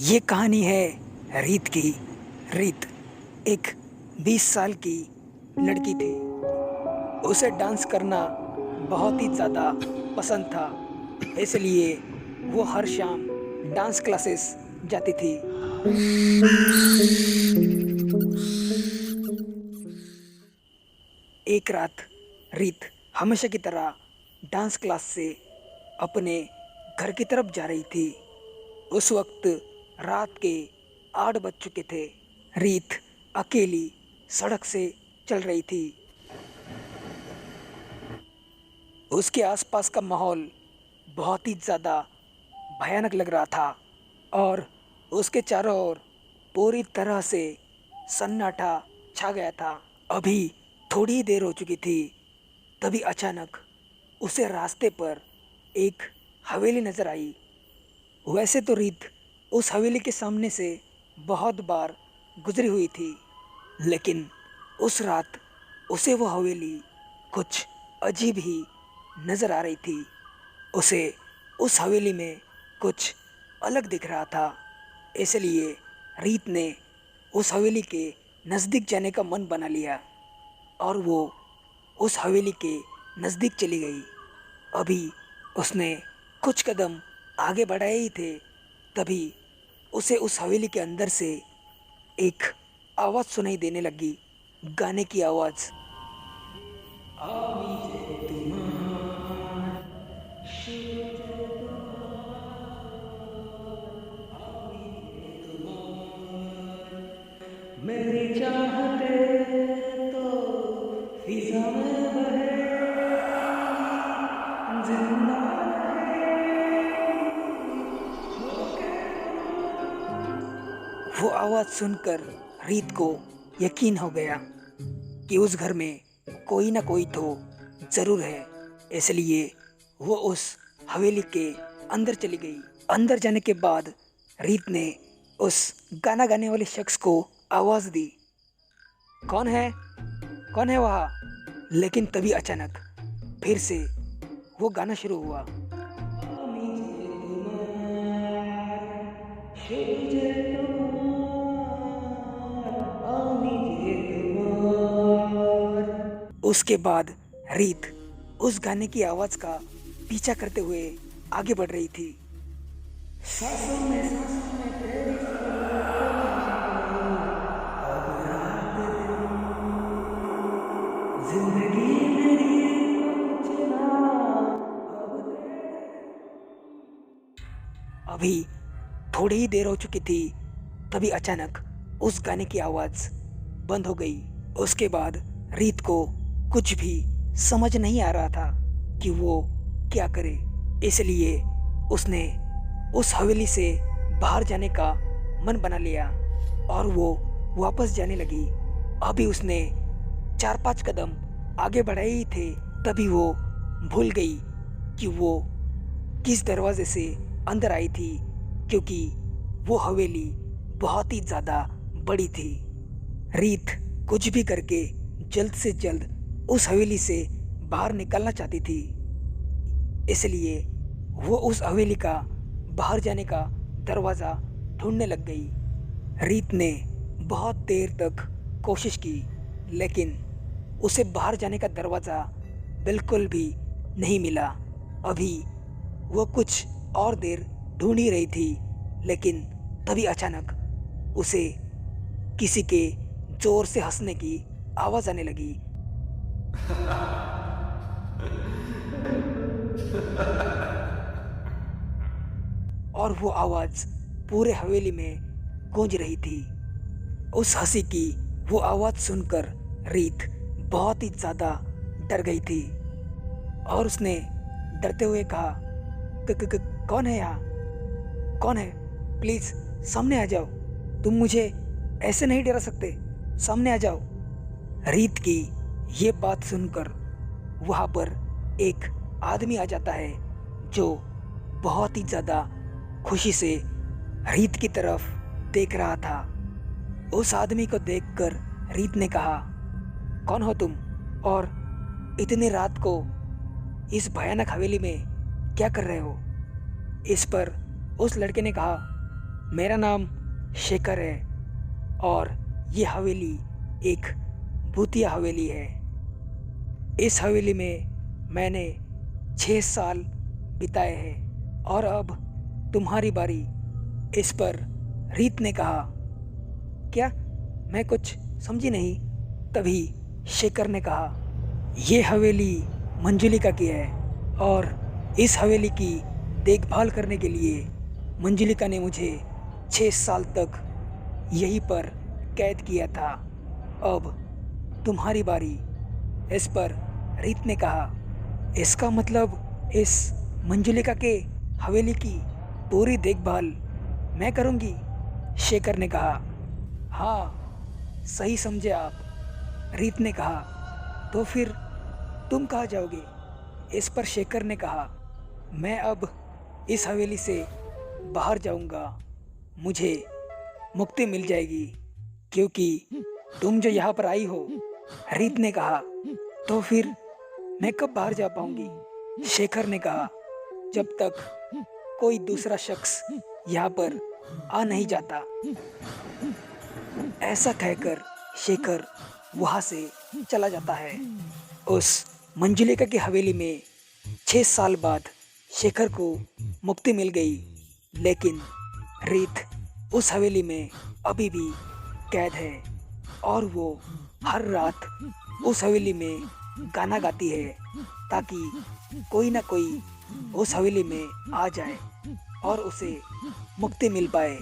ये कहानी है रीत की। रीत एक 20 साल की लड़की थी। उसे डांस करना बहुत ही ज़्यादा पसंद था, इसलिए वो हर शाम डांस क्लासेस जाती थी। एक रात रीत हमेशा की तरह डांस क्लास से अपने घर की तरफ जा रही थी। उस वक्त रात के 8 बज चुके थे। रीत अकेली सड़क से चल रही थी। उसके आसपास का माहौल बहुत ही ज़्यादा भयानक लग रहा था और उसके चारों ओर पूरी तरह से सन्नाटा छा गया था। अभी थोड़ी ही देर हो चुकी थी, तभी अचानक उसे रास्ते पर एक हवेली नजर आई। वैसे तो रीत उस हवेली के सामने से बहुत बार गुजरी हुई थी, लेकिन उस रात उसे वो हवेली कुछ अजीब ही नजर आ रही थी। उसे उस हवेली में कुछ अलग दिख रहा था, इसलिए रीत ने उस हवेली के नज़दीक जाने का मन बना लिया और वो उस हवेली के नज़दीक चली गई। अभी उसने कुछ कदम आगे बढ़ाए ही थे, तभी उसे उस हवेली के अंदर से एक आवाज़ सुनाई देने लगी, गाने की आवाज़। मेरी चाहते तो फिजा में बहे, जिंदा वो आवाज सुनकर रीत को यकीन हो गया कि उस घर में कोई ना कोई तो जरूर है। इसलिए वो उस हवेली के अंदर चली गई। अंदर जाने के बाद रीत ने उस गाना गाने वाले शख्स को आवाज दी, कौन है, कौन है वहाँ। लेकिन तभी अचानक फिर से वो गाना शुरू हुआ। उसके बाद रीत उस गाने की आवाज का पीछा करते हुए आगे बढ़ रही थी। सांसों में तेरी जिंदगी मेरी पहुंचना अब अभी थोड़ी ही देर हो चुकी थी, तभी अचानक उस गाने की आवाज बंद हो गई। उसके बाद रीत को कुछ भी समझ नहीं आ रहा था कि वो क्या करे, इसलिए उसने उस हवेली से बाहर जाने का मन बना लिया और वो वापस जाने लगी। अभी उसने 4-5 कदम आगे बढ़ाए ही थे, तभी वो भूल गई कि वो किस दरवाजे से अंदर आई थी, क्योंकि वो हवेली बहुत ही ज्यादा बड़ी थी। रीत कुछ भी करके जल्द से जल्द उस हवेली से बाहर निकलना चाहती थी, इसलिए वो उस हवेली का बाहर जाने का दरवाजा ढूंढने लग गई। रीत ने बहुत देर तक कोशिश की, लेकिन उसे बाहर जाने का दरवाजा बिल्कुल भी नहीं मिला। अभी वो कुछ और देर ढूंढ ही रही थी, लेकिन तभी अचानक उसे किसी के जोर से हंसने की आवाज आने लगी। और वो आवाज पूरे हवेली में गूंज रही थी। उस हंसी की वो आवाज सुनकर रीत बहुत ही ज्यादा डर गई थी और उसने डरते हुए कहा, कौन है यहाँ, कौन है, प्लीज सामने आ जाओ, तुम मुझे ऐसे नहीं डरा सकते, सामने आ जाओ। रीत की ये बात सुनकर वहां पर एक आदमी आ जाता है जो बहुत ही ज्यादा खुशी से रीत की तरफ देख रहा था। उस आदमी को देखकर रीत ने कहा, कौन हो तुम और इतनी रात को इस भयानक हवेली में क्या कर रहे हो। इस पर उस लड़के ने कहा, मेरा नाम शेखर है और ये हवेली एक भूतिया हवेली है। इस हवेली में मैंने 6 साल बिताए हैं और अब तुम्हारी बारी। इस पर रीत ने कहा। क्या? मैं कुछ समझी नहीं। तभी शेखर ने कहा, ये हवेली मंजुलिका की है और इस हवेली की देखभाल करने के लिए मंजुलिका ने मुझे 6 साल तक यहीं पर कैद किया था। अब तुम्हारी बारी। इस पर रीत ने कहा। इसका मतलब इस मंजुलिका के हवेली की पूरी देखभाल मैं करूंगी? शेखर ने कहा। हाँ, सही समझे आप, रीत ने कहा। तो फिर तुम कहाँ जाओगे? इस पर शेखर ने कहा, मैं अब इस हवेली से बाहर जाऊंगा। मुझे मुक्ति मिल जाएगी क्योंकि तुम जो यहाँ पर आई हो। रीत ने कहा। तो फिर मैं कब बाहर जा पाऊंगी? शेखर ने कहा, जब तक कोई दूसरा शख्स यहाँ पर आ नहीं जाता। ऐसा कहकर शेखर वहां से चला जाता है। उस मंजुलिका की हवेली में 6 साल बाद शेखर को मुक्ति मिल गई, लेकिन रीत उस हवेली में अभी भी कैद है और वो हर रात उस हवेली में गाना गाती है ताकि कोई ना कोई उस हवेली में आ जाए और उसे मुक्ति मिल पाए।